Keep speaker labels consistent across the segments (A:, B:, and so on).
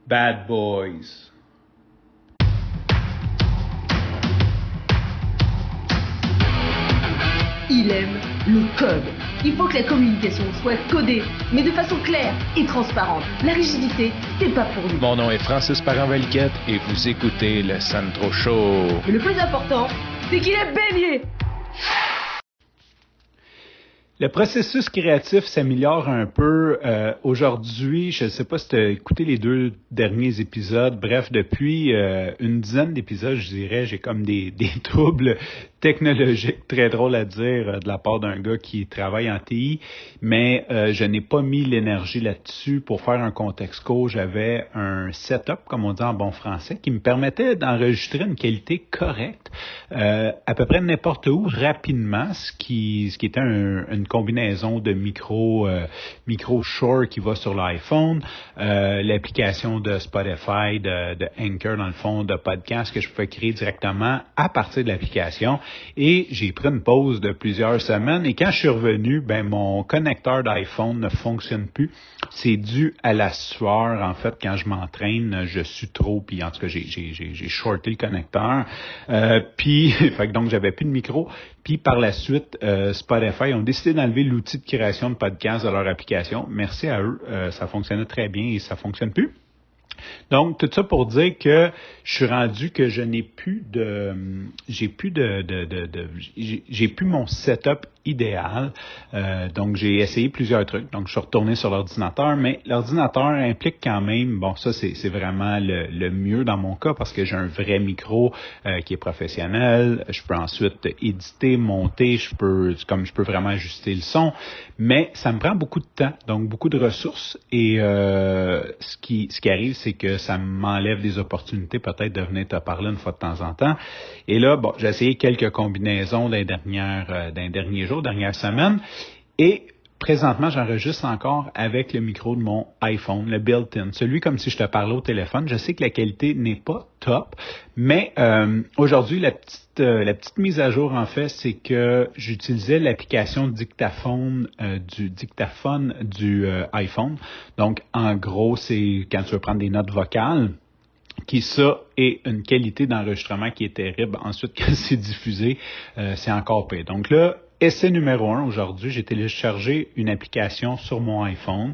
A: Bad Boys.
B: Il aime le code. Il faut que la communication soit codée, mais de façon claire et transparente. La rigidité, c'est pas pour lui.
C: Mon nom est Francis Parent-Valiquette et vous écoutez le Sandro Show.
B: Mais le plus important, c'est qu'il est bélier.
A: Le processus créatif s'améliore un peu. Aujourd'hui, je ne sais pas si tu as écouté les 2 derniers épisodes. Bref, depuis une dizaine d'épisodes, je dirais, j'ai comme des troubles technologiques, très drôle à dire, de la part d'un gars qui travaille en TI. Mais je n'ai pas mis l'énergie là-dessus. Pour faire un contexte court, j'avais un setup, comme on dit en bon français, qui me permettait d'enregistrer une qualité correcte à peu près n'importe où, rapidement, ce qui était une combinaison de micro Shure qui va sur l'iPhone, l'application de Spotify, de Anchor dans le fond, de podcast que je pouvais créer directement à partir de l'application. Et j'ai pris une pause de plusieurs semaines et quand je suis revenu, mon connecteur d'iPhone ne fonctionne plus. C'est dû à la sueur. En fait, quand je m'entraîne, je sue trop, puis en tout cas, j'ai shorté le connecteur. Puis, donc j'avais plus de micro. Puis par la suite, Spotify ont décidé d'enlever l'outil de création de podcast de leur application. Merci à eux, ça fonctionnait très bien et ça fonctionne plus. Donc, tout ça pour dire que je suis rendu que j'ai plus mon setup idéal. Donc, j'ai essayé plusieurs trucs. Donc, je suis retourné sur l'ordinateur, mais l'ordinateur implique quand même, ça, c'est vraiment le mieux dans mon cas parce que j'ai un vrai micro qui est professionnel. Je peux ensuite éditer, monter, je peux vraiment ajuster le son, mais ça me prend beaucoup de temps, donc beaucoup de ressources et ce qui arrive, c'est que ça m'enlève des opportunités peut-être de venir te parler une fois de temps en temps. Et là, j'ai essayé quelques combinaisons d'un dernier jour, dernière semaine, et présentement, j'enregistre encore avec le micro de mon iPhone, le built-in, celui comme si je te parlais au téléphone. Je sais que la qualité n'est pas top, mais aujourd'hui, la petite mise à jour, en fait, c'est que j'utilisais l'application dictaphone du iPhone. Donc, en gros, c'est quand tu veux prendre des notes vocales, qui ça est une qualité d'enregistrement qui est terrible. Ensuite, quand c'est diffusé, c'est encore pire. Donc là, essai numéro 1 aujourd'hui, j'ai téléchargé une application sur mon iPhone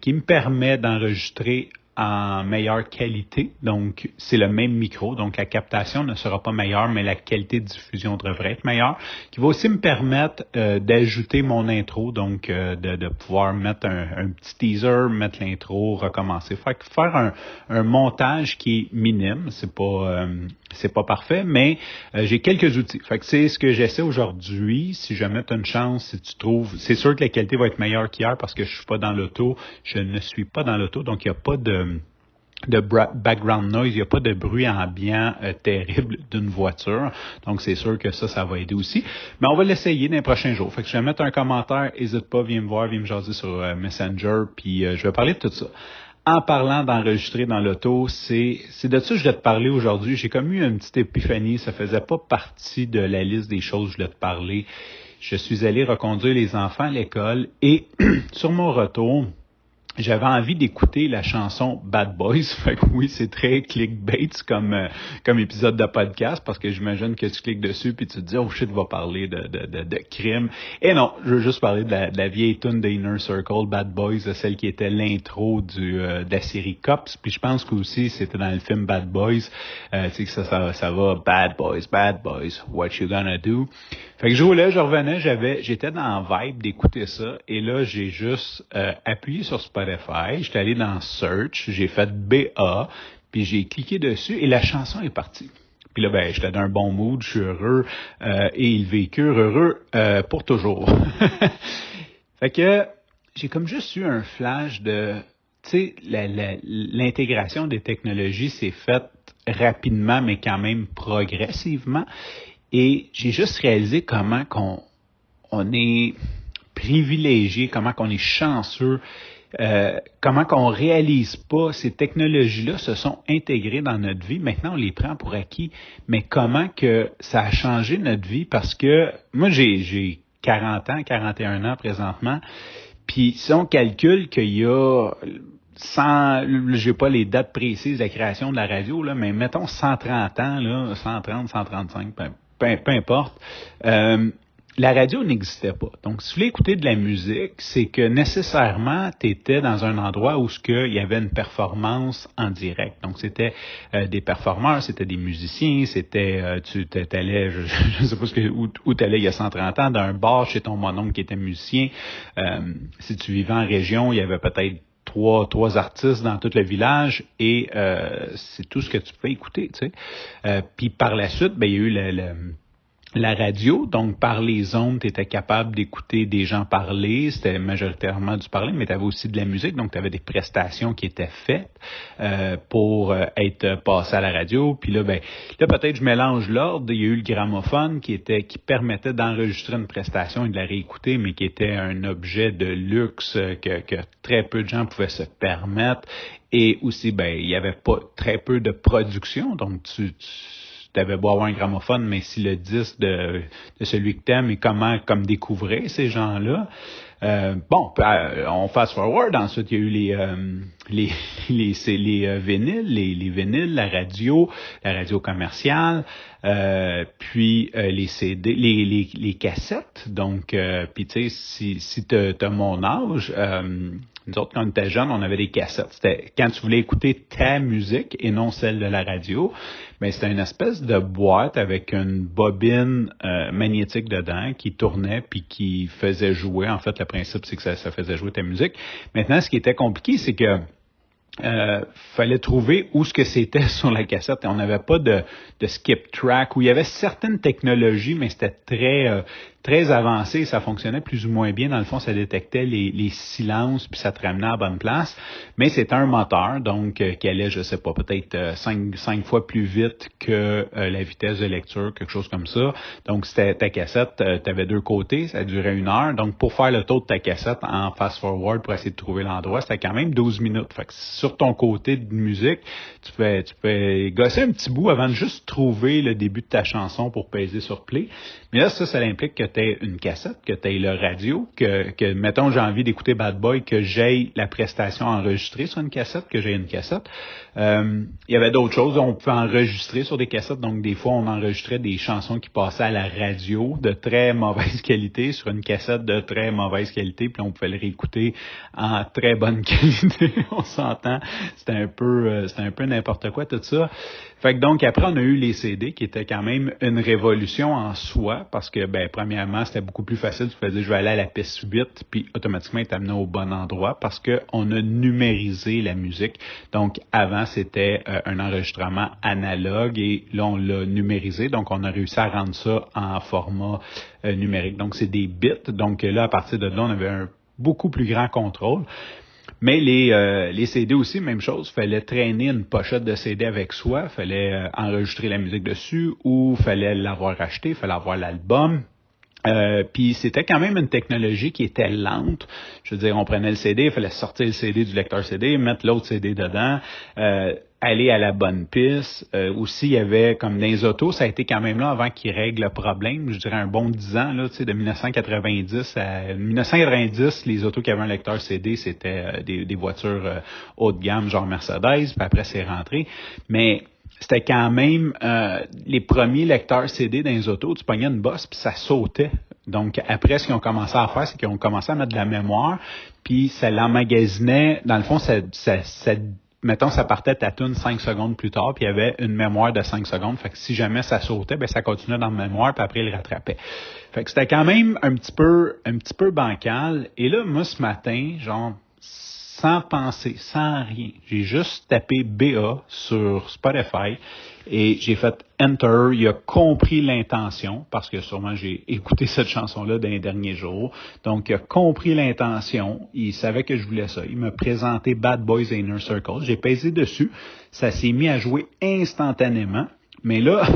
A: qui me permet d'enregistrer en meilleure qualité. Donc, c'est le même micro. Donc, la captation ne sera pas meilleure, mais la qualité de diffusion devrait être meilleure. Qui va aussi me permettre d'ajouter mon intro. Donc, de pouvoir mettre un petit teaser, mettre l'intro, recommencer. Faire un montage qui est minime. C'est pas parfait, mais j'ai quelques outils. Fait que c'est ce que j'essaie aujourd'hui. Si jamais tu as une chance, si tu trouves, c'est sûr que la qualité va être meilleure qu'hier parce que je suis pas dans l'auto. Je ne suis pas dans l'auto, donc il n'y a pas de background noise, il n'y a pas de bruit ambiant terrible d'une voiture. Donc, c'est sûr que ça va aider aussi. Mais on va l'essayer dans les prochains jours. Fait que je vais mettre un commentaire, n'hésite pas, viens me voir, viens me jaser sur Messenger, puis je vais parler de tout ça. En parlant d'enregistrer dans l'auto, c'est de ça que je voulais te parler aujourd'hui. J'ai comme eu une petite épiphanie, ça faisait pas partie de la liste des choses que je voulais te parler. Je suis allé reconduire les enfants à l'école et sur mon retour, j'avais envie d'écouter la chanson Bad Boys. Fait que oui, c'est très clickbait comme épisode de podcast parce que j'imagine que tu cliques dessus puis tu te dis « Oh shit, va parler de crime ». Et non, je veux juste parler de la vieille tune de Inner Circle, Bad Boys, celle qui était l'intro de la série Cops. Puis je pense que aussi c'était dans le film Bad Boys. Tu sais que ça va « Bad Boys, what you gonna do ». Fait que je revenais, j'étais dans la vibe d'écouter ça, et là, j'ai juste appuyé sur Spotify, j'étais allé dans Search, j'ai fait BA, puis j'ai cliqué dessus, et la chanson est partie. Puis là, j'étais dans un bon mood, je suis heureux, et il vécure heureux pour toujours. Fait que j'ai comme juste eu un flash de, tu sais, l'intégration des technologies s'est faite rapidement, mais quand même progressivement. Et j'ai juste réalisé comment on est privilégié, comment qu'on est chanceux, comment qu'on réalise pas ces technologies-là se sont intégrées dans notre vie. Maintenant, on les prend pour acquis. Mais comment que ça a changé notre vie? Parce que moi, j'ai 41 ans présentement. Puis si on calcule qu'il y a j'ai pas les dates précises de la création de la radio, là, mais mettons 130 ans, là, 130, 135, peu importe. La radio n'existait pas. Donc, si tu voulais écouter de la musique, c'est que nécessairement, tu étais dans un endroit où il y avait une performance en direct. Donc, c'était des performeurs, c'était des musiciens, c'était tu t'allais, je sais pas où t'allais il y a 130 ans, d'un bar chez ton mononcle qui était musicien. Si tu vivais en région, il y avait peut-être trois artistes dans tout le village et c'est tout ce que tu pouvais écouter, tu sais. Puis par la suite, ben il y a eu la radio, donc par les ondes, tu étais capable d'écouter des gens parler, c'était majoritairement du parler, mais tu avais aussi de la musique, donc tu avais des prestations qui étaient faites pour être passées à la radio. Puis là, peut-être je mélange l'ordre, il y a eu le gramophone qui permettait d'enregistrer une prestation et de la réécouter, mais qui était un objet de luxe que très peu de gens pouvaient se permettre. Et aussi, il y avait pas très peu de production, donc tu avais beau avoir un gramophone, mais si le disque de celui que t'aimes et comme découvrir ces gens-là. On fast forward. Ensuite, il y a eu les vinyles, les vinyles, la radio commerciale, puis les CD, les cassettes. Donc, puis tu sais, si t'as mon âge, nous autres, quand on était jeunes, on avait des cassettes. C'était quand tu voulais écouter ta musique et non celle de la radio, c'était une espèce de boîte avec une bobine magnétique dedans qui tournait puis qui faisait jouer. En fait, le principe, c'est que ça faisait jouer ta musique. Maintenant, ce qui était compliqué, c'est que fallait trouver où ce que c'était sur la cassette. Et on n'avait pas de skip track, où il y avait certaines technologies, mais c'était très avancé, ça fonctionnait plus ou moins bien. Dans le fond, ça détectait les silences, puis ça te ramenait à la bonne place. Mais c'était un moteur, donc, qui allait, je sais pas, peut-être 5 fois plus vite que la vitesse de lecture, quelque chose comme ça. Donc, c'était ta cassette, tu avais 2 côtés, ça durait 1 heure. Donc, pour faire le tour de ta cassette en fast-forward, pour essayer de trouver l'endroit, c'était quand même 12 minutes. Fait que sur ton côté de musique, tu peux gosser un petit bout avant de juste trouver le début de ta chanson pour peser sur play. Mais là, ça implique que tu aies une cassette, que tu aies le radio, que mettons, j'ai envie d'écouter Bad Boy, que j'aie la prestation enregistrée sur une cassette, que j'ai une cassette. Il y avait d'autres choses. On pouvait enregistrer sur des cassettes. Donc, des fois, on enregistrait des chansons qui passaient à la radio de très mauvaise qualité sur une cassette de très mauvaise qualité. Puis on pouvait le réécouter en très bonne qualité. On s'entend. C'était un peu n'importe quoi, tout ça. Fait que donc, après, on a eu les CD qui étaient quand même une révolution en soi parce que, premièrement, c'était beaucoup plus facile. Tu pouvais dire, je vais aller à la piste 8 puis automatiquement, il t'amenait au bon endroit parce que on a numérisé la musique. Donc, avant, c'était un enregistrement analogue et là, on l'a numérisé. Donc, on a réussi à rendre ça en format numérique. Donc, c'est des bits. Donc, là, à partir de là, on avait un beaucoup plus grand contrôle. Mais les CD aussi, même chose, fallait traîner une pochette de CD avec soi, fallait enregistrer la musique dessus ou fallait l'avoir acheté, fallait avoir l'album. Puis c'était quand même une technologie qui était lente. Je veux dire, on prenait le CD, il fallait sortir le CD du lecteur CD, mettre l'autre CD dedans, aller à la bonne piste. Aussi, il y avait, comme dans les autos, ça a été quand même là avant qu'ils règlent le problème. Je dirais un bon 10 ans, là, tu sais, de 1990 à 1990, les autos qui avaient un lecteur CD, c'était des voitures haut de gamme, genre Mercedes, puis après, c'est rentré. Mais c'était quand même les premiers lecteurs CD dans les autos, tu pognais une bosse puis ça sautait. Donc après, ce qu'ils ont commencé à faire, c'est qu'ils ont commencé à mettre de la mémoire, puis ça l'emmagasinait. Dans le fond, mettons, ça partait ta tune 5 secondes plus tard, puis il y avait une mémoire de 5 secondes. Fait que si jamais ça sautait, ça continuait dans la mémoire, puis après, il le rattrapait. Fait que c'était quand même un petit peu bancal. Et là, moi, ce matin, genre, sans penser, sans rien. J'ai juste tapé BA sur Spotify et j'ai fait Enter. Il a compris l'intention parce que sûrement j'ai écouté cette chanson-là dans les derniers jours. Donc, il a compris l'intention. Il savait que je voulais ça. Il m'a présenté Bad Boys Inner Circle. J'ai pesé dessus. Ça s'est mis à jouer instantanément. Mais là,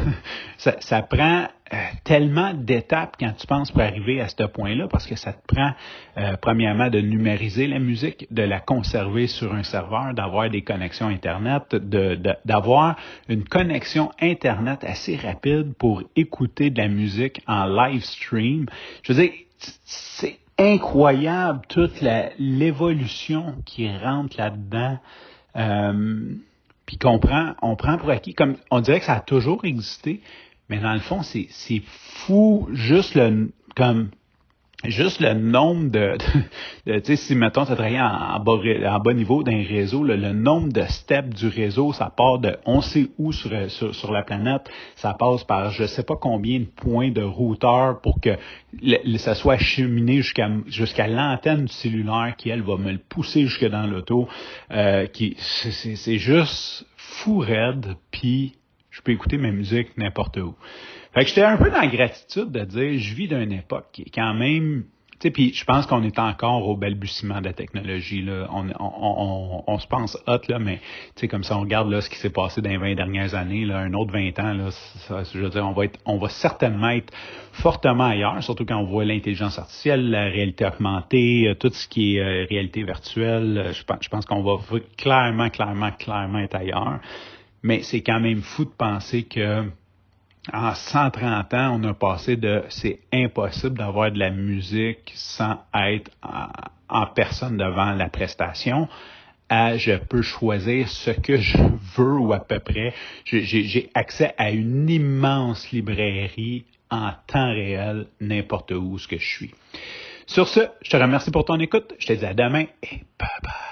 A: ça prend tellement d'étapes quand tu penses pour arriver à ce point-là, parce que ça te prend, premièrement, de numériser la musique, de la conserver sur un serveur, d'avoir des connexions Internet, d'avoir une connexion Internet assez rapide pour écouter de la musique en live stream. Je veux dire, c'est incroyable toute l'évolution qui rentre là-dedans. Puis on prend pour acquis, comme on dirait que ça a toujours existé, mais dans le fond, c'est fou, juste le nombre de tu sais, si, mettons, tu travailles en bas niveau d'un réseau, le nombre de steps du réseau, ça part de on sait où sur la planète, ça passe par je sais pas combien de points de routeurs pour que ça soit acheminé jusqu'à l'antenne du cellulaire qui, elle, va me le pousser jusque dans l'auto. C'est juste fou raide, puis je peux écouter ma musique n'importe où. Fait que j'étais un peu dans la gratitude de dire, je vis d'une époque qui est quand même, tu sais, puis je pense qu'on est encore au balbutiement de la technologie, là. On se pense hot, là, mais, tu sais, comme ça, on regarde, là, ce qui s'est passé dans les 20 dernières années, là, un autre 20 ans, là, ça, je veux dire, on va certainement être fortement ailleurs, surtout quand on voit l'intelligence artificielle, la réalité augmentée, tout ce qui est réalité virtuelle. Je pense qu'on va clairement être ailleurs. Mais c'est quand même fou de penser que en 130 ans, on a passé de c'est impossible d'avoir de la musique sans être en personne devant la prestation à je peux choisir ce que je veux ou à peu près. J'ai accès à une immense librairie en temps réel, n'importe où ce que je suis. Sur ce, je te remercie pour ton écoute. Je te dis à demain et bye bye.